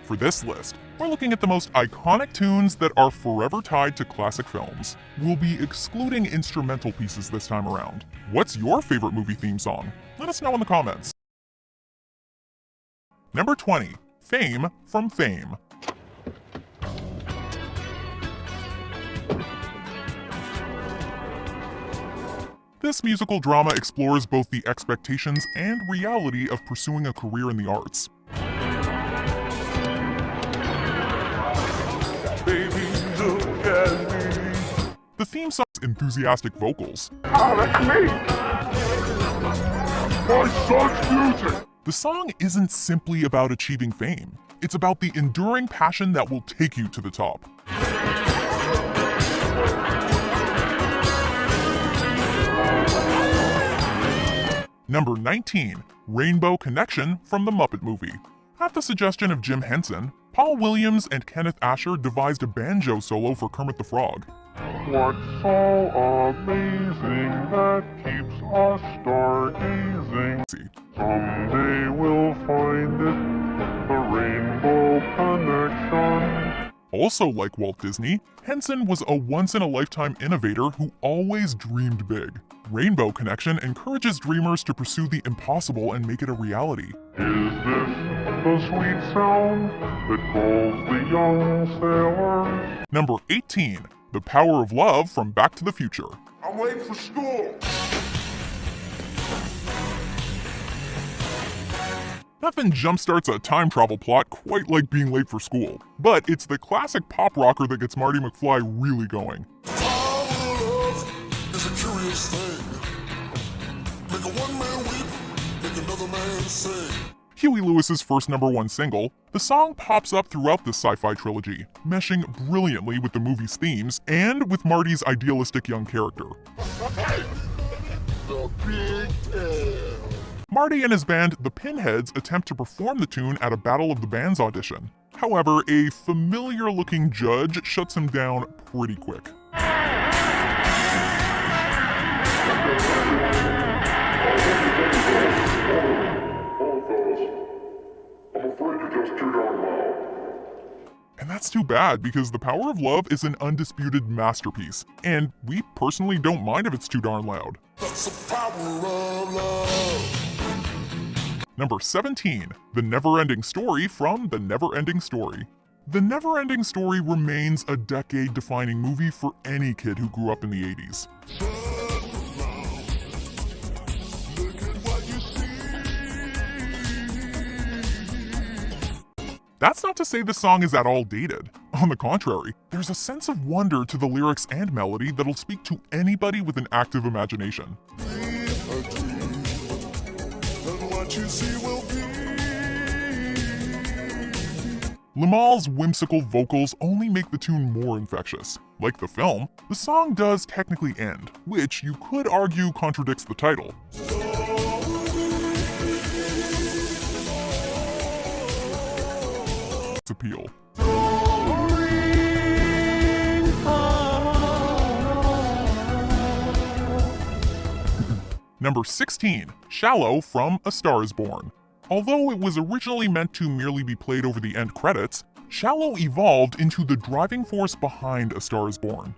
For this list, we're looking at the most iconic tunes that are forever tied to classic films. We'll be excluding instrumental pieces this time around. What's your favorite movie theme song? Let us know in the comments. Number 20. Fame from Fame. This musical drama explores both the expectations and reality of pursuing a career in the arts. Baby, look at me. The theme song's enthusiastic vocals. Oh, that's me! My son's music! The song isn't simply about achieving fame. It's about the enduring passion that will take you to the top. Number 19. Rainbow Connection from The Muppet Movie. At the suggestion of Jim Henson, Paul Williams and Kenneth Asher devised a banjo solo for Kermit the Frog. What's so amazing that keeps us stargazing? Someday we'll find it, the Rainbow Connection. Also like Walt Disney, Henson was a once-in-a-lifetime innovator who always dreamed big. Rainbow Connection encourages dreamers to pursue the impossible and make it a reality. Is this the sweet sound that calls the young sailor? Number 18. The Power of Love from Back to the Future. I'm late for school! Nothing jumpstarts a time travel plot quite like being late for school, but it's the classic pop rocker that gets Marty McFly really going. Power of love is a curious thing. Make a one man weep, make another man sing. Huey Lewis's first #1 single, the song pops up throughout this sci-fi trilogy, meshing brilliantly with the movie's themes and with Marty's idealistic young character. The Big L. Marty and his band, the Pinheads, attempt to perform the tune at a Battle of the Bands audition. However, a familiar-looking judge shuts him down pretty quick. And that's too bad, because The Power of Love is an undisputed masterpiece, and we personally don't mind if it's too darn loud. That's the power of love. Number 17. The Never-Ending Story from The Never-Ending Story. The Never-Ending Story remains a decade-defining movie for any kid who grew up in the 80s. That's not to say the song is at all dated. On the contrary, there's a sense of wonder to the lyrics and melody that'll speak to anybody with an active imagination. Limahl's whimsical vocals only make the tune more infectious. Like the film, the song does technically end, which you could argue contradicts the title. Its appeal. Number 16. Shallow from A Star Is Born. Although it was originally meant to merely be played over the end credits, Shallow evolved into the driving force behind A Star Is Born.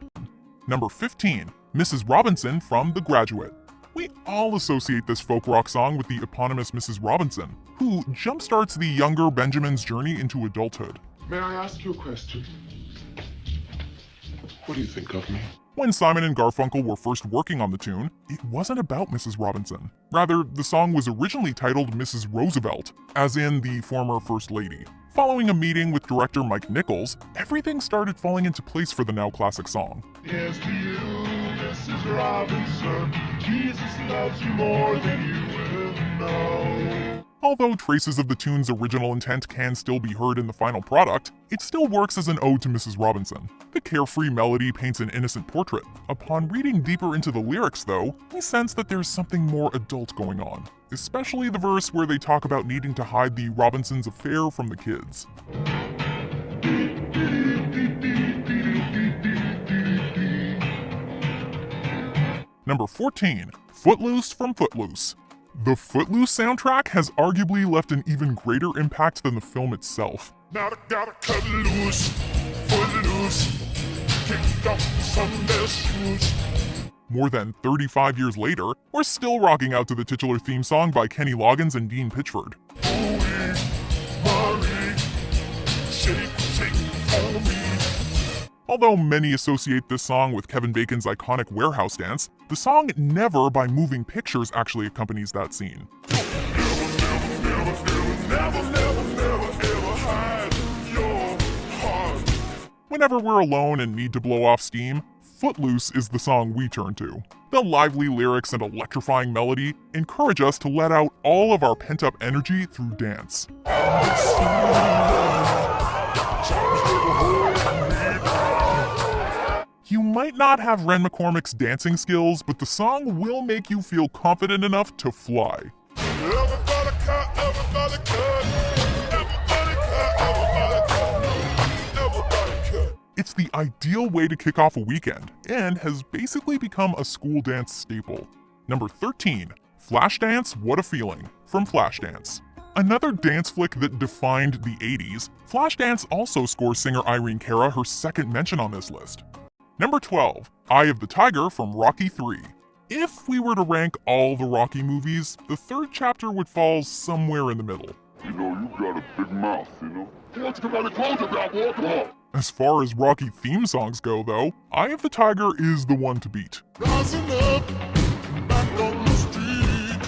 Number 15. Mrs. Robinson from The Graduate. We all associate this folk rock song with the eponymous Mrs. Robinson, who jumpstarts the younger Benjamin's journey into adulthood. May I ask you a question? What do you think of me? When Simon and Garfunkel were first working on the tune, it wasn't about Mrs. Robinson. Rather, the song was originally titled Mrs. Roosevelt, as in the former First Lady. Following a meeting with director Mike Nichols, everything started falling into place for the now classic song. Yes, to you, Mrs. Robinson, Jesus loves you more than you will know. Although traces of the tune's original intent can still be heard in the final product, it still works as an ode to Mrs. Robinson. The carefree melody paints an innocent portrait. Upon reading deeper into the lyrics, though, we sense that there's something more adult going on, especially the verse where they talk about needing to hide the Robinsons' affair from the kids. Number 14. Footloose from Footloose. The Footloose soundtrack has arguably left an even greater impact than the film itself. Now I gotta cut loose, foot loose, kick off Sunday shoes. More than 35 years later, we're still rocking out to the titular theme song by Kenny Loggins and Dean Pitchford. Marie, shake for me. Although many associate this song with Kevin Bacon's iconic warehouse dance, the song Never by Moving Pictures actually accompanies that scene. Whenever we're alone and need to blow off steam, Footloose is the song we turn to. The lively lyrics and electrifying melody encourage us to let out all of our pent-up energy through dance. You might not have Ren McCormick's dancing skills, but the song will make you feel confident enough to fly. It's the ideal way to kick off a weekend, and has basically become a school dance staple. Number 13. Flashdance What a Feeling from Flashdance. Another dance flick that defined the 80s, Flashdance also scores singer Irene Cara her second mention on this list. Number 12. Eye of the Tiger from Rocky III. If we were to rank all the Rocky movies, the third chapter would fall somewhere in the middle. You know, you got a big mouth, you know. Let's come on and close it now, boy. Come on. As far as Rocky theme songs go, though, Eye of the Tiger is the one to beat. Rising up, back on the street.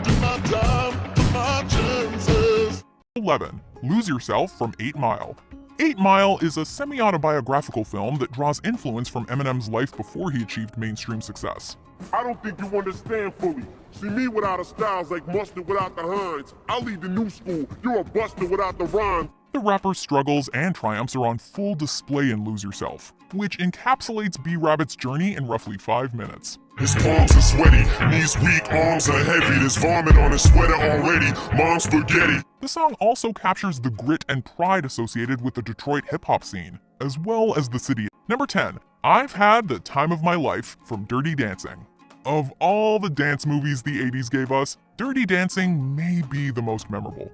Do my time, do my chances. 11. Lose Yourself from 8 Mile. 8 Mile is a semi-autobiographical film that draws influence from Eminem's life before he achieved mainstream success. I don't think you understand fully. See, me without a style's like mustard without the Heinz. I lead the new school, you're a buster without the rhyme. The rapper's struggles and triumphs are on full display in Lose Yourself, which encapsulates B-Rabbit's journey in roughly 5 minutes. His palms are sweaty, knees weak, arms are heavy. There's vomit on his sweater already, mom's spaghetti. The song also captures the grit and pride associated with the Detroit hip-hop scene, as well as the city. Number 10. I've Had the Time of My Life from Dirty Dancing. Of all the dance movies the 80s gave us, Dirty Dancing may be the most memorable.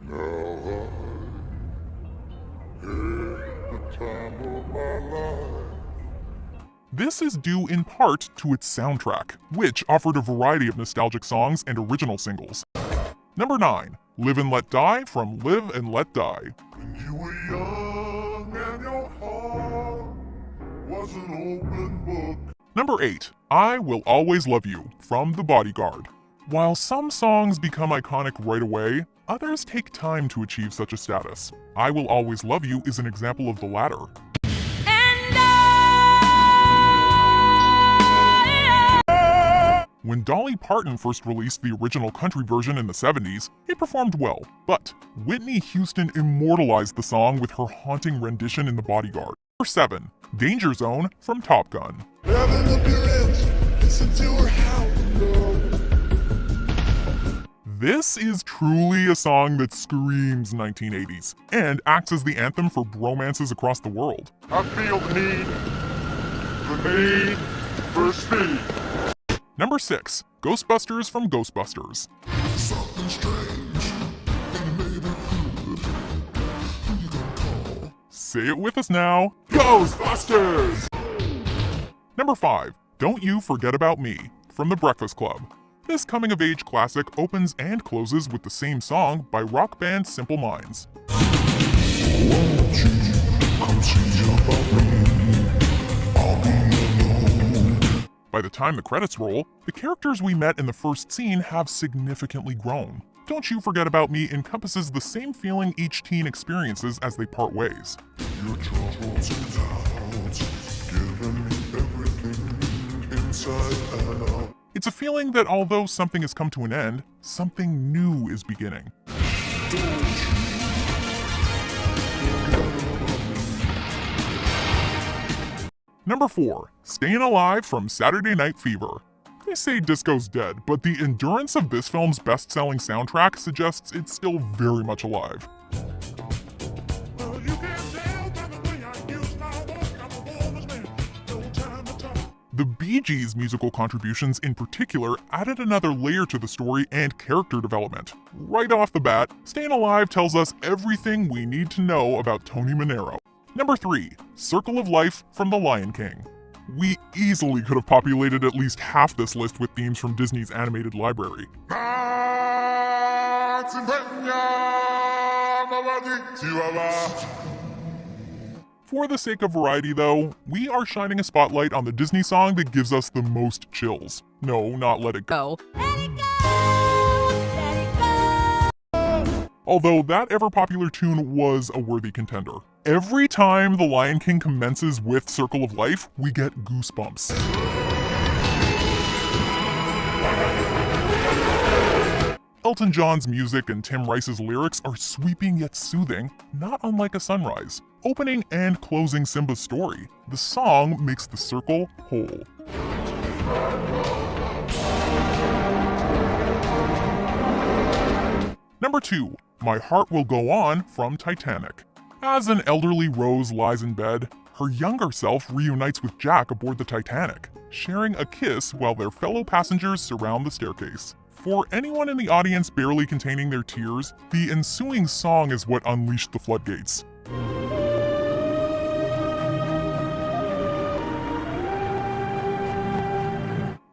Now I had the time of my life. This is due in part to its soundtrack, which offered a variety of nostalgic songs and original singles. Number 9. Live and Let Die from Live and Let Die. When you were young and your heart was an open book. Number 8. I Will Always Love You from The Bodyguard. While some songs become iconic right away, others take time to achieve such a status. I Will Always Love You is an example of the latter. When Dolly Parton first released the original country version in the 70s, it performed well, but Whitney Houston immortalized the song with her haunting rendition in The Bodyguard. Number 7. Danger Zone from Top Gun. This is truly a song that screams 1980s, and acts as the anthem for bromances across the world. I feel the need for speed. Number 6. Ghostbusters from Ghostbusters. Something strange in the neighborhood. Who you gonna call? Say it with us now. Ghostbusters! Number 5. Don't You Forget About Me from The Breakfast Club. This coming-of-age classic opens and closes with the same song by rock band Simple Minds. Won't you come see about me? I'll be alone. By the time the credits roll, the characters we met in the first scene have significantly grown. Don't You Forget About Me encompasses the same feeling each teen experiences as they part ways. Your troubles and doubts, giving me everything inside and out. It's a feeling that although something has come to an end, something new is beginning. Number 4. Staying Alive from Saturday Night Fever. They say disco's dead, but the endurance of this film's best-selling soundtrack suggests it's still very much alive. The Bee Gees' musical contributions in particular added another layer to the story and character development. Right off the bat, Stayin' Alive tells us everything we need to know about Tony Manero. Number 3. Circle of Life from The Lion King. We easily could have populated at least half this list with themes from Disney's animated library. For the sake of variety though, we are shining a spotlight on the Disney song that gives us the most chills. No, not Let It Go. Let it go, let it go. Although that ever-popular tune was a worthy contender. Every time The Lion King commences with Circle of Life, we get goosebumps. Elton John's music and Tim Rice's lyrics are sweeping yet soothing, not unlike a sunrise. Opening and closing Simba's story, the song makes the circle whole. Number 2. My Heart Will Go On from Titanic. As an elderly Rose lies in bed, her younger self reunites with Jack aboard the Titanic, sharing a kiss while their fellow passengers surround the staircase. For anyone in the audience barely containing their tears, the ensuing song is what unleashed the floodgates.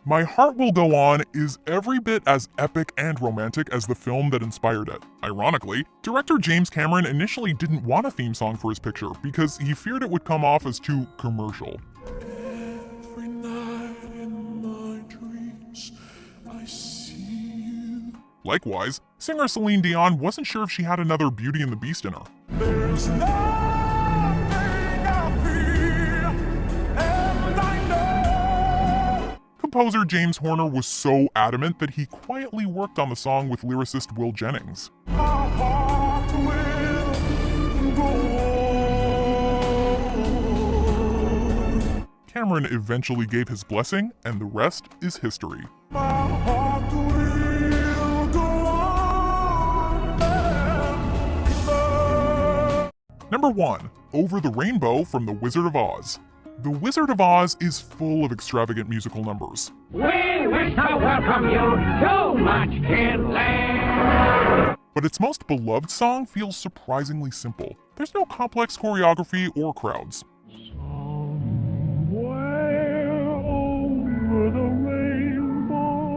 My Heart Will Go On is every bit as epic and romantic as the film that inspired it. Ironically, director James Cameron initially didn't want a theme song for his picture because he feared it would come off as too commercial. Every night in my dreams, I see you. Likewise, singer Celine Dion wasn't sure if she had another Beauty and the Beast in her. There's nothing I feel, and I know. Composer James Horner was so adamant that he quietly worked on the song with lyricist Will Jennings. My heart will go on. Cameron eventually gave his blessing, and the rest is history. My heart will go on. Number 1. Over the Rainbow from The Wizard of Oz. The Wizard of Oz is full of extravagant musical numbers. We wish to welcome you to Munchkin Land. But its most beloved song feels surprisingly simple. There's no complex choreography or crowds. Somewhere over the rainbow.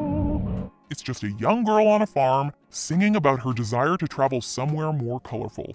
It's just a young girl on a farm singing about her desire to travel somewhere more colorful.